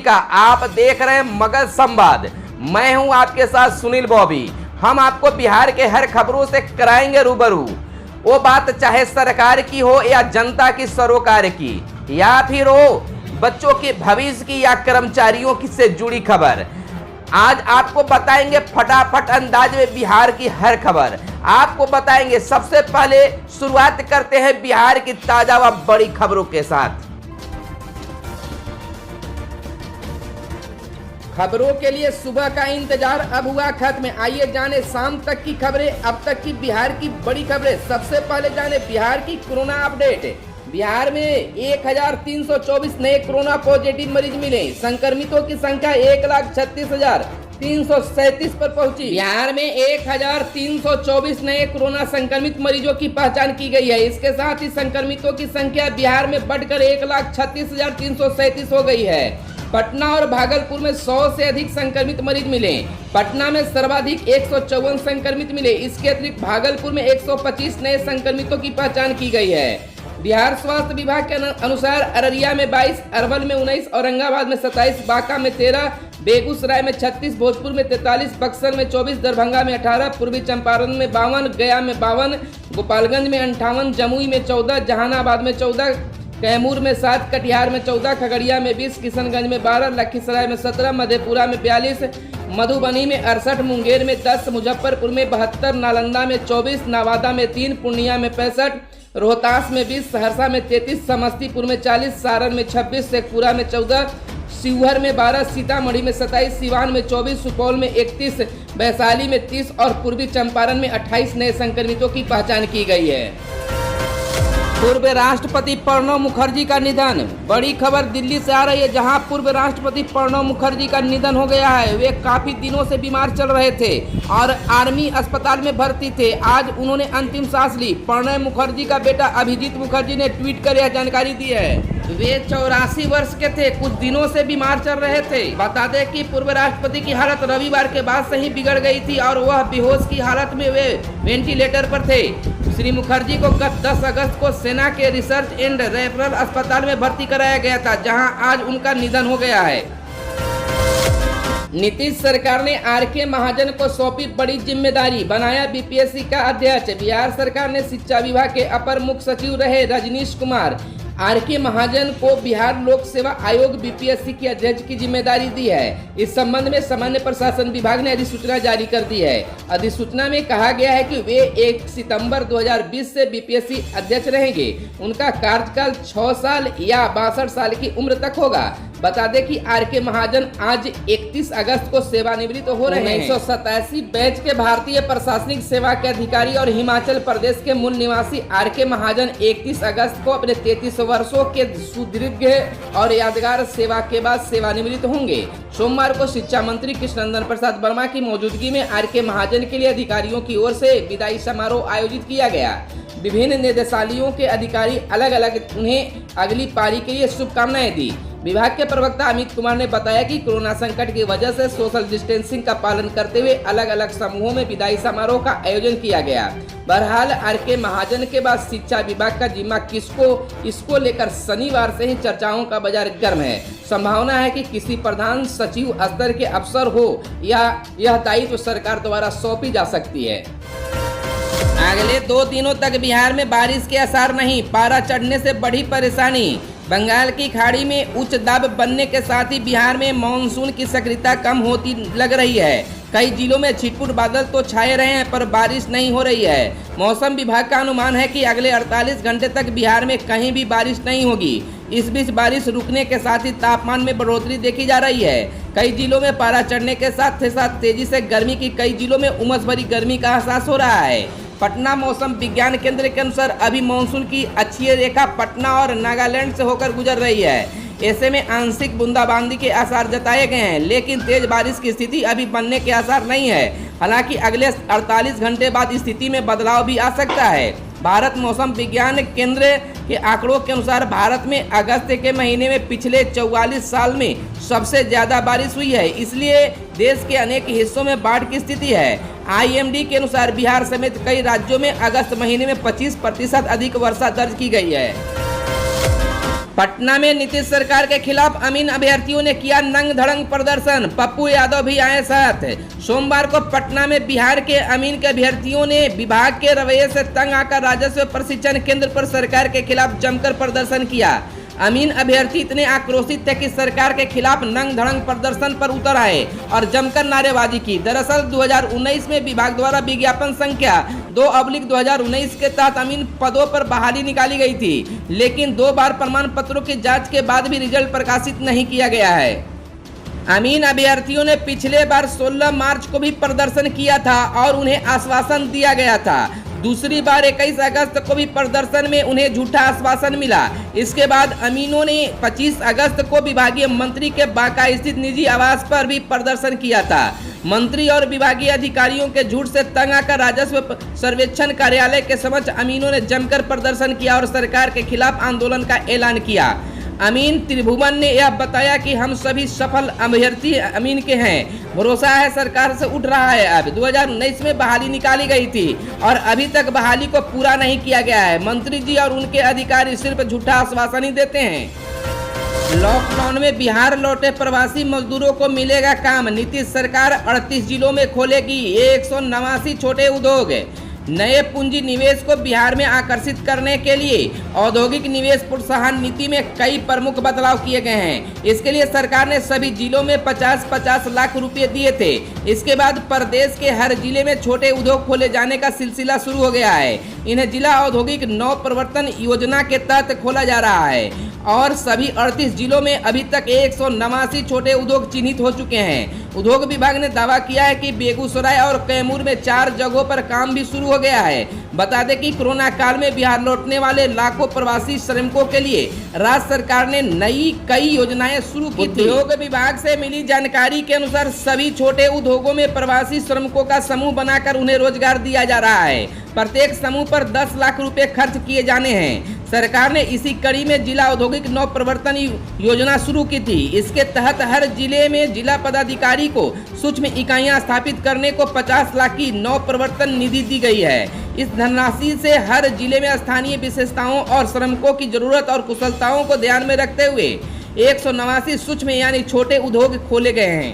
का। आप देख रहे हैं मगध संवाद। मैं हूं आपके साथ सुनील बॉबी। हम आपको बिहार के हर खबरों से कराएंगे रूबरू। वो बात चाहे सरकार की हो या जनता की सरोकार की, या फिर हो बच्चों के भविष्य की या कर्मचारियों की से जुड़ी खबर। आज आपको बताएंगे फटाफट अंदाज में बिहार की हर खबर आपको बताएंगे। सबसे पहले शुरुआत करते हैं बिहार की ताजा व बड़ी खबरों के साथ। खबरों के लिए सुबह का इंतजार अब हुआ खत्म। आइए जाने शाम तक की खबरें, अब तक की बिहार की बड़ी खबरें। सबसे पहले जाने बिहार की कोरोना अपडेट। बिहार में 1324 नए कोरोना पॉजिटिव मरीज मिले। संक्रमितों की संख्या 1,36,337 पर पहुंची। बिहार में 1324 नए कोरोना संक्रमित मरीजों की पहचान की गई है। इसके साथ ही संक्रमितों की संख्या बिहार में बढ़कर 1,36,337 हो गई है। पटना और भागलपुर में 100 से अधिक संक्रमित मरीज मिले। पटना में सर्वाधिक 154 संक्रमित मिले। इसके अतिरिक्त भागलपुर में 125 नए संक्रमितों की पहचान की गई है। बिहार स्वास्थ्य विभाग के अनुसार अररिया में 22, अरवल में 19, औरंगाबाद में 27, बांका में 13, बेगूसराय में 36, भोजपुर में 43, बक्सर में 24, दरभंगा में 18, पूर्वी चंपारण में 52, गया में 52, गोपालगंज में 58, जमुई में 14, जहानाबाद में 14, कैमूर में 7, कटिहार में 14, खगड़िया में 20, किशनगंज में 12, लखीसराय में 17, मधेपुरा में 42, मधुबनी में 68, मुंगेर में 10, मुजफ्फरपुर में 72, नालंदा में 24, नवादा में 3, पूर्णिया में 65, रोहतास में 20, सहरसा में 33, समस्तीपुर में 40, सारण में 26, शेखपुरा में 14, शिवहर में 12, सीतामढ़ी में 27, सिवान में 24, सुपौल में 31, वैशाली में 30 और पूर्वी चंपारण में 28 नए संक्रमितों की पहचान की गई है। पूर्व राष्ट्रपति प्रणब मुखर्जी का निधन। बड़ी खबर दिल्ली से आ रही है, जहां पूर्व राष्ट्रपति प्रणब मुखर्जी का निधन हो गया है। वे काफी दिनों से बीमार चल रहे थे और आर्मी अस्पताल में भर्ती थे। आज उन्होंने अंतिम सांस ली। प्रणब मुखर्जी का बेटा अभिजीत मुखर्जी ने ट्वीट कर यह जानकारी दी है। वे 84 वर्ष के थे, कुछ दिनों से बीमार चल रहे थे। बता दें कि पूर्व राष्ट्रपति की हालत रविवार के बाद से ही बिगड़ गई थी और वह बेहोश की हालत में वे वेंटिलेटर पर थे। श्री मुखर्जी को गत 10 अगस्त को सेना के रिसर्च एंड रेफरल अस्पताल में भर्ती कराया गया था, जहां आज उनका निधन हो गया है। नीतीश सरकार ने आर.के. महाजन को सौंपी बड़ी जिम्मेदारी, बनाया बीपीएससी का अध्यक्ष। बिहार सरकार ने शिक्षा विभाग के अपर मुख्य सचिव रहे रजनीश कुमार आर.के. महाजन को बिहार लोक सेवा आयोग बीपीएससी के अध्यक्ष की जिम्मेदारी दी है। इस संबंध में सामान्य प्रशासन विभाग ने अधिसूचना जारी कर दी है। अधिसूचना में कहा गया है कि वे 1 सितंबर 2020 से बीपीएससी अध्यक्ष रहेंगे। उनका कार्यकाल 6 साल या 62 साल की उम्र तक होगा। बता दें कि आर.के. महाजन आज 31 अगस्त को सेवानिवृत्त हो रहे हैं। 1987 बैच के भारतीय प्रशासनिक सेवा के अधिकारी और हिमाचल प्रदेश के मूल निवासी आर.के. महाजन 31 अगस्त को अपने 33 वर्षों के सुदीर्घ और यादगार सेवा के बाद सेवानिवृत्त होंगे। सोमवार को शिक्षा मंत्री कृष्णनंदन प्रसाद वर्मा की मौजूदगी में आर.के. महाजन के लिए अधिकारियों की ओर से विदाई समारोह आयोजित किया गया। विभिन्न निदेशालयों के अधिकारी अलग अलग उन्हें अगली पारी के लिए शुभकामनाएं दी। विभाग के प्रवक्ता अमित कुमार ने बताया कि कोरोना संकट की वजह से सोशल डिस्टेंसिंग का पालन करते हुए अलग अलग समूहों में विदाई समारोह का आयोजन किया गया। बहरहाल आर.के. महाजन के बाद शिक्षा विभाग का जिम्मा किसको, इसको लेकर शनिवार से ही चर्चाओं का बाजार गर्म है। संभावना है कि किसी प्रधान सचिव स्तर के अफसर हो या यह दायित्व सरकार द्वारा सौंपी जा सकती है। अगले 2 दिनों तक बिहार में बारिश के आसार नहीं, पारा चढ़ने से बढ़ी परेशानी। बंगाल की खाड़ी में उच्च दाब बनने के साथ ही बिहार में मानसून की सक्रियता कम होती लग रही है। कई जिलों में छिटपुट बादल तो छाए रहे हैं पर बारिश नहीं हो रही है। मौसम विभाग का अनुमान है कि अगले 48 घंटे तक बिहार में कहीं भी बारिश नहीं होगी। इस बीच बारिश रुकने के साथ ही तापमान में बढ़ोतरी देखी जा रही है। कई जिलों में पारा चढ़ने के साथ तेजी से गर्मी की कई जिलों में उमस भरी गर्मी का एहसास हो रहा है। पटना मौसम विज्ञान केंद्र के अनुसार अभी मानसून की अक्षीय रेखा पटना और नागालैंड से होकर गुजर रही है। ऐसे में आंशिक बूंदाबांदी के आसार जताए गए हैं, लेकिन तेज बारिश की स्थिति अभी बनने के आसार नहीं है। हालांकि अगले 48 घंटे बाद स्थिति में बदलाव भी आ सकता है। भारत मौसम विज्ञान केंद्र के आंकड़ों के अनुसार भारत में अगस्त के महीने में पिछले 44 साल में सबसे ज्यादा बारिश हुई है। इसलिए देश के अनेक हिस्सों में बाढ़ की स्थिति है। आईएमडी के अनुसार बिहार समेत कई राज्यों में अगस्त महीने में 25% अधिक वर्षा दर्ज की गई है। पटना में नीतीश सरकार के खिलाफ अमीन अभ्यर्थियों ने किया नंग धड़ंग प्रदर्शन, पप्पू यादव भी आए साथ। सोमवार को पटना में बिहार के अमीन के अभ्यर्थियों ने विभाग के रवैये से तंग आकर राजस्व प्रशिक्षण केंद्र पर सरकार के खिलाफ जमकर प्रदर्शन किया। अमीन अभ्यर्थी इतने आक्रोशित थे कि सरकार के खिलाफ नंग धड़ंग प्रदर्शन पर उतर आए और जमकर नारेबाजी की। दरअसल 2019 में विभाग द्वारा विज्ञापन संख्या 2/2019 के तहत अमीन पदों पर बहाली निकाली गई थी, लेकिन 2 बार प्रमाण पत्रों की जांच के बाद भी रिजल्ट प्रकाशित नहीं किया गया है। अमीन अभ्यर्थियों ने पिछले बार 16 मार्च को भी प्रदर्शन किया था और उन्हें आश्वासन दिया गया था। दूसरी बार 21 अगस्त को भी प्रदर्शन में उन्हें झूठा आश्वासन मिला। इसके बाद अमीनों ने 25 अगस्त को विभागीय मंत्री के बांका स्थित निजी आवास पर भी प्रदर्शन किया था। मंत्री और विभागीय अधिकारियों के झूठ से तंग आकर राजस्व सर्वेक्षण कार्यालय के समक्ष अमीनों ने जमकर प्रदर्शन किया और सरकार के खिलाफ आंदोलन का ऐलान किया। अमीन त्रिभुवन ने यह बताया कि हम सभी सफल अभ्यर्थी अमीन के हैं, भरोसा है सरकार से उठ रहा है। अब 2019 में बहाली निकाली गई थी और अभी तक बहाली को पूरा नहीं किया गया है। मंत्री जी और उनके अधिकारी सिर्फ झूठा आश्वासन ही देते हैं। लॉकडाउन में बिहार लौटे प्रवासी मजदूरों को मिलेगा काम, नीतीश सरकार 38 जिलों में खोलेगी 189 छोटे उद्योग। नए पूंजी निवेश को बिहार में आकर्षित करने के लिए औद्योगिक निवेश प्रोत्साहन नीति में कई प्रमुख बदलाव किए गए हैं। इसके लिए सरकार ने सभी जिलों में 50-50 लाख रुपए दिए थे। इसके बाद प्रदेश के हर जिले में छोटे उद्योग खोले जाने का सिलसिला शुरू हो गया है। इन्हें जिला औद्योगिक नवप्रवर्तन योजना के तहत खोला जा रहा है और सभी 38 जिलों में अभी तक 189 छोटे उद्योग चिन्हित हो चुके हैं। उद्योग विभाग ने दावा किया है कि बेगूसराय और कैमूर में 4 जगहों पर काम भी शुरू हो गया है। बता दें कि कोरोना काल में बिहार लौटने वाले लाखों प्रवासी श्रमिकों के लिए राज्य सरकार ने कई योजनाएं शुरू की थी। उद्योग विभाग से मिली जानकारी के अनुसार सभी छोटे उद्योगों में प्रवासी श्रमिकों का समूह बनाकर उन्हें रोजगार दिया जा रहा है। प्रत्येक समूह पर 10 लाख रुपए खर्च किए जाने हैं। सरकार ने इसी कड़ी में जिला औद्योगिक नवप्रवर्तन योजना शुरू की थी। इसके तहत हर जिले में जिला पदाधिकारी को सूक्ष्म इकाइयां स्थापित करने को 50 लाख की नवप्रवर्तन निधि दी गई है। इस धनराशि से हर जिले में स्थानीय विशेषताओं और श्रमिकों की जरूरत और कुशलताओं को ध्यान में रखते हुए 189 सूक्ष्म यानी छोटे उद्योग खोले गए हैं।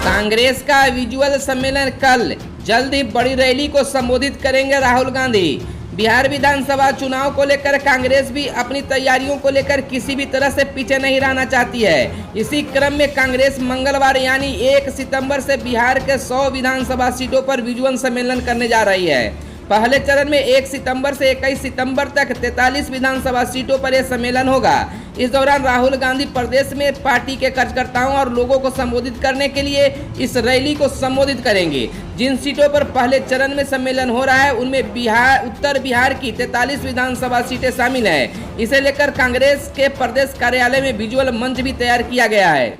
कांग्रेस का विजुअल सम्मेलन कल, जल्द ही बड़ी रैली को संबोधित करेंगे राहुल गांधी। बिहार विधानसभा चुनाव को लेकर कांग्रेस भी अपनी तैयारियों को लेकर किसी भी तरह से पीछे नहीं रहना चाहती है। इसी क्रम में कांग्रेस मंगलवार यानी 1 सितंबर से बिहार के 100 विधानसभा सीटों पर विजुअल सम्मेलन करने जा रही है। पहले चरण में 1 सितंबर से 21 सितंबर तक 43 विधानसभा सीटों पर यह सम्मेलन होगा। इस दौरान राहुल गांधी प्रदेश में पार्टी के कार्यकर्ताओं और लोगों को संबोधित करने के लिए इस रैली को संबोधित करेंगे। जिन सीटों पर पहले चरण में सम्मेलन हो रहा है उनमें उत्तर बिहार की 43 विधानसभा सीटें शामिल हैं। इसे लेकर कांग्रेस के प्रदेश कार्यालय में विजुअल मंच भी तैयार किया गया है।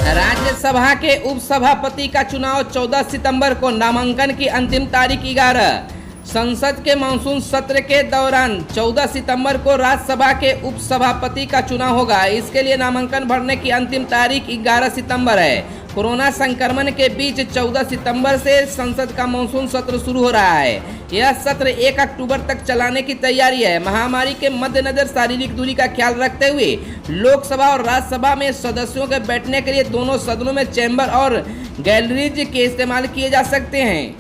राज्यसभा के उपसभापति का चुनाव 14 सितंबर को, नामांकन की अंतिम तारीख 11। संसद के मानसून सत्र के दौरान 14 सितंबर को राज्यसभा के उपसभापति का चुनाव होगा। इसके लिए नामांकन भरने की अंतिम तारीख 11 सितंबर है। कोरोना संक्रमण के बीच 14 सितंबर से संसद का मानसून सत्र शुरू हो रहा है। यह सत्र 1 अक्टूबर तक चलाने की तैयारी है। महामारी के मद्देनजर शारीरिक दूरी का ख्याल रखते हुए लोकसभा और राज्यसभा में सदस्यों के बैठने के लिए दोनों सदनों में चैम्बर और गैलरीज के इस्तेमाल किए जा सकते हैं।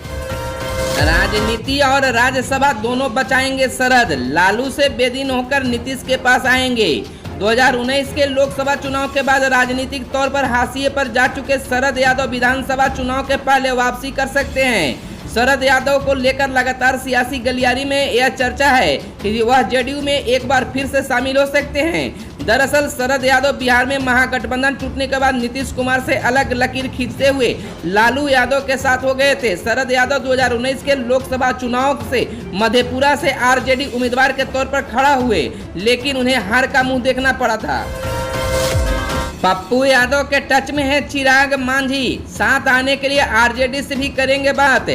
राजनीति और राज्यसभा दोनों बचाएंगे सरहद, लालू से बेदीन होकर नीतीश के पास आएंगे। 2019 के लोकसभा चुनाव के बाद राजनीतिक तौर पर हाशिए पर जा चुके शरद यादव विधानसभा चुनाव के पहले वापसी कर सकते हैं। शरद यादव को लेकर लगातार सियासी गलियारी में यह चर्चा है कि वह जेडीयू में एक बार फिर से शामिल हो सकते हैं। दरअसल शरद यादव बिहार में महागठबंधन टूटने के बाद नीतीश कुमार से अलग लकीर खींचते हुए लालू यादव के साथ हो गए थे। शरद यादव 2019 के लोकसभा चुनाव से मधेपुरा से आरजेडी उम्मीदवार के तौर पर खड़ा हुए, लेकिन उन्हें हार का मुंह देखना पड़ा था। पप्पू यादव के टच में है चिराग मांझी, साथ आने के लिए आरजेडी से भी करेंगे बात।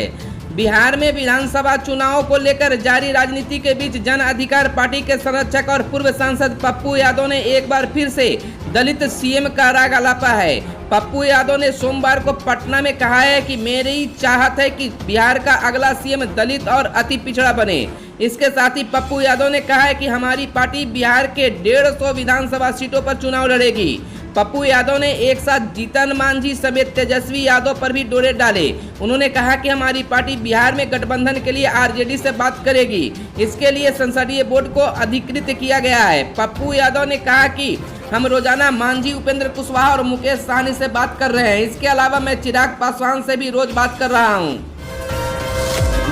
बिहार में विधानसभा चुनाव को लेकर जारी राजनीति के बीच जन अधिकार पार्टी के संरक्षक और पूर्व सांसद पप्पू यादव ने एक बार फिर से दलित सीएम का राग अलापा है। पप्पू यादव ने सोमवार को पटना में कहा है कि मेरी चाहत है कि बिहार का अगला सीएम दलित और अति पिछड़ा बने। इसके साथ ही पप्पू यादव ने कहा है कि हमारी पार्टी बिहार के 150 विधानसभा सीटों पर चुनाव लड़ेगी। पप्पू यादव ने एक साथ जीतन मांझी समेत तेजस्वी यादव पर भी डोरे डाले। उन्होंने कहा कि हमारी पार्टी बिहार में गठबंधन के लिए आरजेडी से बात करेगी। इसके लिए संसदीय बोर्ड को अधिकृत किया गया है। पप्पू यादव ने कहा कि हम रोजाना मांझी, उपेंद्र कुशवाहा और मुकेश सहनी से बात कर रहे हैं। इसके अलावा मैं चिराग पासवान से भी रोज बात कर रहा हूँ।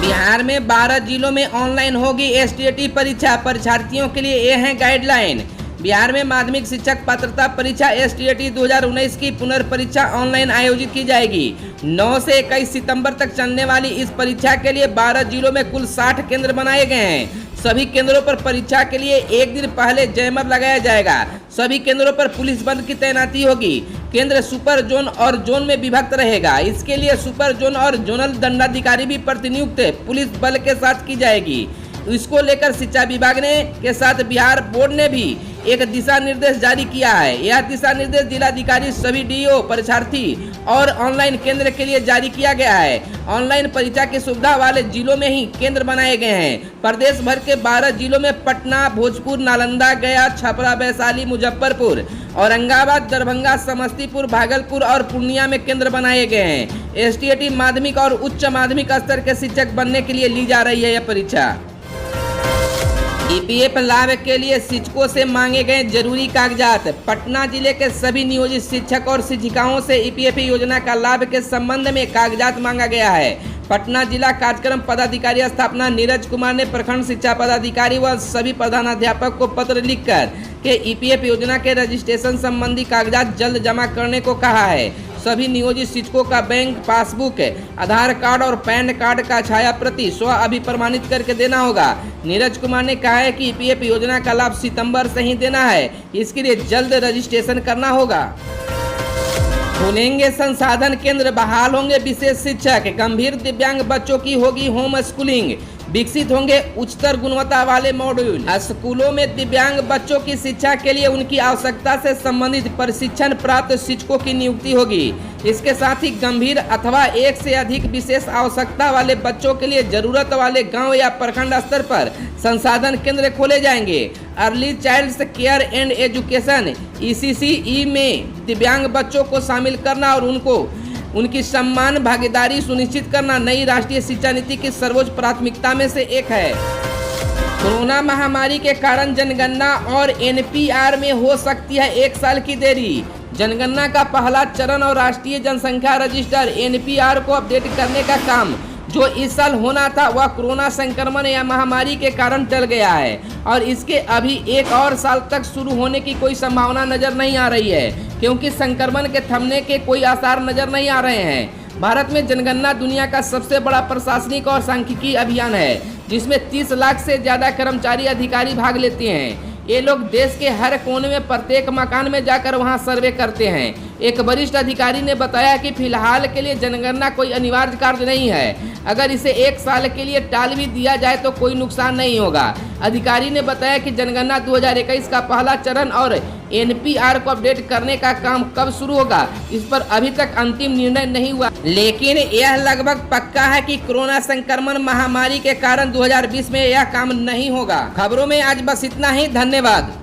बिहार में 12 जिलों में ऑनलाइन होगी एसटीईटी परीक्षा। परीक्षार्थियों के लिए ये है गाइडलाइन। बिहार में माध्यमिक शिक्षक पात्रता परीक्षा एसटीईटी 2019 की पुनर्परीक्षा ऑनलाइन आयोजित की जाएगी। 9 से 21 सितंबर तक चलने वाली इस परीक्षा के लिए 12 जिलों में कुल 60 केंद्र बनाए गए हैं। सभी केंद्रों पर परीक्षा के लिए एक दिन पहले जैमर लगाया जाएगा। सभी केंद्रों पर पुलिस बल की तैनाती होगी। केंद्र सुपर जोन और जोन में विभक्त रहेगा। इसके लिए सुपर जोन और जोनल दंडाधिकारी भी प्रतिनियुक्त पुलिस बल के साथ की जाएगी। इसको लेकर शिक्षा विभाग ने के साथ बिहार बोर्ड ने भी एक दिशा निर्देश जारी किया है। यह दिशा निर्देश जिलाधिकारी, सभी डीओ, परीक्षार्थी और ऑनलाइन केंद्र के लिए जारी किया गया है। ऑनलाइन परीक्षा की सुविधा वाले जिलों में ही केंद्र बनाए गए हैं। प्रदेश भर के 12 जिलों में पटना, भोजपुर, नालंदा, गया, छपरा, वैशाली, मुजफ्फरपुर, औरंगाबाद, दरभंगा, समस्तीपुर, भागलपुर और पूर्णिया में केंद्र बनाए गए हैं। एसटीईटी माध्यमिक और उच्च माध्यमिक स्तर के शिक्षक बनने के लिए ली जा रही है यह परीक्षा। ईपीएफ लाभ के लिए शिक्षकों से मांगे गए जरूरी कागजात। पटना जिले के सभी नियोजित शिक्षक और शिक्षिकाओं से ईपीएफ योजना का लाभ के संबंध में कागजात मांगा गया है। पटना जिला कार्यक्रम पदाधिकारी स्थापना नीरज कुमार ने प्रखंड शिक्षा पदाधिकारी व सभी प्रधानाध्यापक को पत्र लिखकर के ईपीएफ योजना के रजिस्ट्रेशन संबंधी कागजात जल्द जमा करने को कहा है। सभी नियोजित शिक्षकों का बैंक पासबुक, आधार कार्ड और पैन कार्ड का छाया प्रति स्व अभिप्रमाणित करके देना होगा। नीरज कुमार ने कहा है कि ईपीएफ योजना का लाभ सितंबर से ही देना है। इसके लिए जल्द रजिस्ट्रेशन करना होगा। खुलेंगे संसाधन केंद्र, बहाल होंगे विशेष शिक्षक। गंभीर दिव्यांग बच्चों की होगी होम स्कूलिंग। विकसित होंगे उच्चतर गुणवत्ता वाले मॉड्यूल। स्कूलों में दिव्यांग बच्चों की शिक्षा के लिए उनकी आवश्यकता से संबंधित प्रशिक्षण प्राप्त शिक्षकों की नियुक्ति होगी। इसके साथ ही गंभीर अथवा एक से अधिक विशेष आवश्यकता वाले बच्चों के लिए जरूरत वाले गांव या प्रखंड स्तर पर संसाधन केंद्र खोले जाएंगे। Early child care and education ECCE में दिव्यांग बच्चों को शामिल करना और उनकी सम्मान भागीदारी सुनिश्चित करना नई राष्ट्रीय शिक्षा नीति की सर्वोच्च प्राथमिकता में से एक है। कोरोना महामारी के कारण जनगणना और NPR में हो सकती है 1 साल की देरी। जनगणना का पहला चरण और राष्ट्रीय जनसंख्या रजिस्टर NPR को अपडेट करने का काम जो इस साल होना था वह कोरोना संक्रमण या महामारी के कारण टल गया है और इसके अभी 1 और साल तक शुरू होने की कोई संभावना नजर नहीं आ रही है, क्योंकि संक्रमण के थमने के कोई आसार नजर नहीं आ रहे हैं। भारत में जनगणना दुनिया का सबसे बड़ा प्रशासनिक और सांख्यिकी अभियान है, जिसमें 30 लाख से ज्यादा कर्मचारी अधिकारी भाग लेते हैं। ये लोग देश के हर कोने में प्रत्येक मकान में जाकर वहां सर्वे करते हैं। एक वरिष्ठ अधिकारी ने बताया कि फिलहाल के लिए जनगणना कोई अनिवार्य कार्य नहीं है। अगर इसे 1 साल के लिए टाल भी दिया जाए तो कोई नुकसान नहीं होगा। अधिकारी ने बताया कि जनगणना 2021 का पहला चरण और NPR को अपडेट करने का काम कब शुरू होगा, इस पर अभी तक अंतिम निर्णय नहीं हुआ, लेकिन यह लगभग पक्का है कि कोरोना संक्रमण महामारी के कारण 2020 में यह काम नहीं होगा। खबरों में आज बस इतना ही। धन्यवाद।